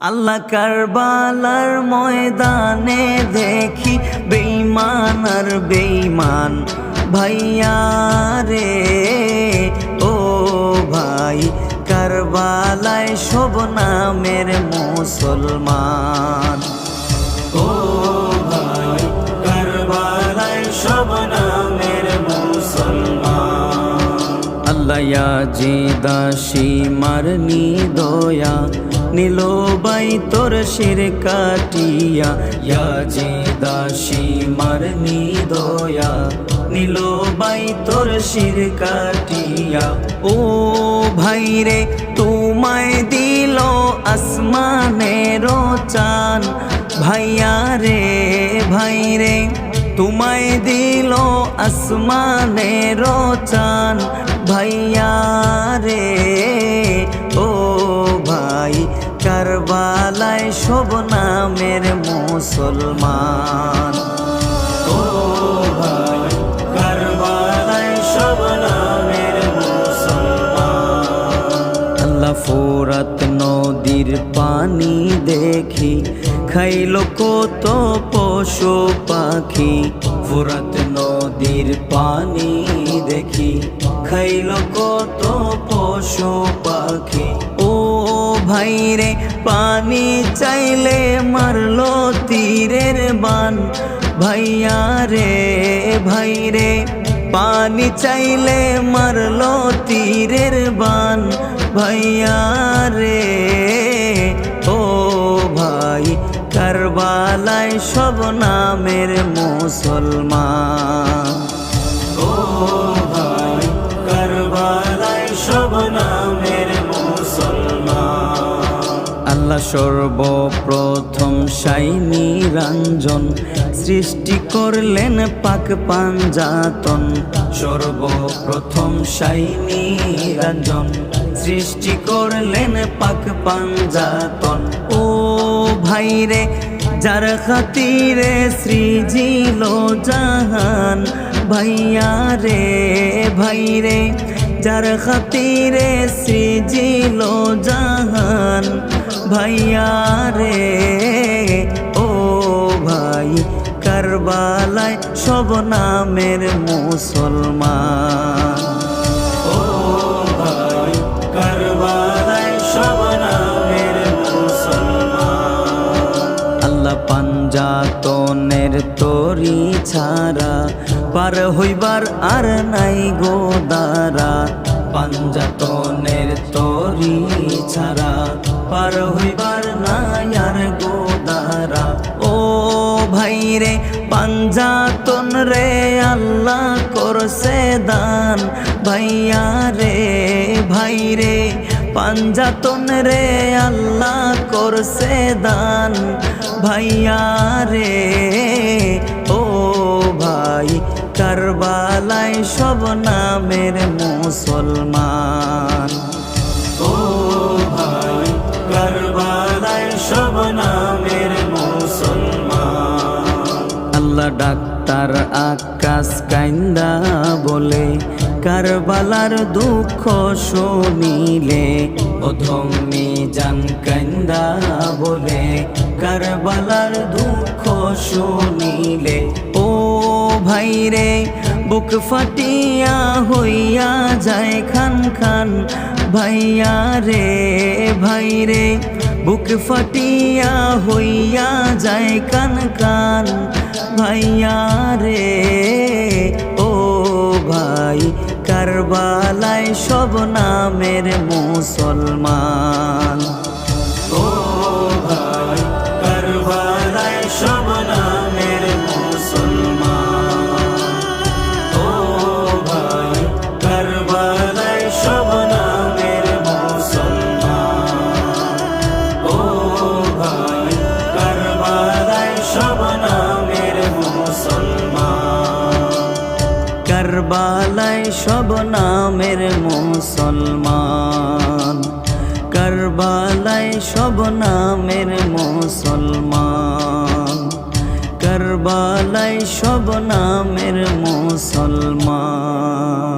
আল্লাহ কারবালার ময়দানে দেখি বেঈমান আর বেঈমান ভাইয়া রে, ও ভাই কারবালায় সব নামের মুসলমান। ও ভাই কারবালায় সব নামের মুসলমান। আল্লাহ ইয়াজিদা সীমারনি দয়া নীলো বাই তোর শির কাটিয়া, ইয়াজিদা সীমারনি দয়া নীলো বাই তোর শির কাটিয়া। ও ভাই রে তোমায় দিল আসমানেরও চান, ভাইয়া রে ভাই রে তোমায় দিল আসমানেরও চান, ভাইয়া রে ও ভাই কারবালায় সব নামের মুসলমান। ও ভাই কারবালায় সব নামের মুসলমান। আল্লাহ ফোরাত নদীর পানি দেখি খাইল কত পশু পাখি, ফোরাত নদীর পানি দেখি খাইল কত পশু পাখি। ও ভাই রে পানি চাইলে মারলো তীরের বান, ভাইয়া রে ভাই রে পানি চাইলে মারলো তীরের বান, ভাইয়া রে ও ভাই কারবালায় সব নামের মুসলমান। ও ভাই কারবালায় সব নামের মুসলমান। আল্লাহ সর্বপ্রথম শাইনি রঞ্জন সৃষ্টি করলেন পাক পাঞ্জাতন, সর্বপ্রথম শাইনি রঞ্জন সৃষ্টি করলেন পাক পাঞ্জাতন। ও ভাই রে যার খাতিরে সৃজিল জাহান, ভাইয়া রে ভাই রে যার খাতিরে সৃজিল জাহান, ভাইয়া রে ও ভাই কারবালায় সব নামের মুসলমান। ও ভাই কারবালায় সব নামের মুসলমান। আল্লাহ পাঞ্জাতনের তরি ছাড়া পার হইবার আর নাই গোদারা, পাঞ্জাতনের তরি ছাড়া পার হইবার নাই আর গোদারা। ও ভাই রে পাঞ্জাতন রে আল্লাহ করছে দান, ভাইয়া রে ভাই রে পাঞ্জাতন রে আল্লাহ করছে দান, ভাইয়া রে ও ভাই কারবালায় সব নামের মুসলমান। ও ভাই কারবালায় সব নামের মুসলমান। আল্লাহ ডাক্তার আকাশ কাইন্দা বলে কারবালার দুঃখ শুনিলে, অধম মিজান কাইন্দা বলে কারবালার দুঃখ শুনিলে। ও ভাই রে বুক ফাটিয়া হইয়া যায় খান খান, ভাইয়া রে ভাই রে বুক ফাটিয়া হইয়া যায় কান কান, ভাইয়া রে ও ভাই কারবালায় সব নামের মুসলমান। ও ভাই কারবালায় সব নামের মুসলমান। ও ভাই কারবালায় সব নামের মুসলমান। ও ভাই কারবালায় সব নামের মুসলমান। কারবালায় সব নামের মুসলমান। কারবালায় সব নামের মুসলমান। কারবালায় সব নামের মুসলমান।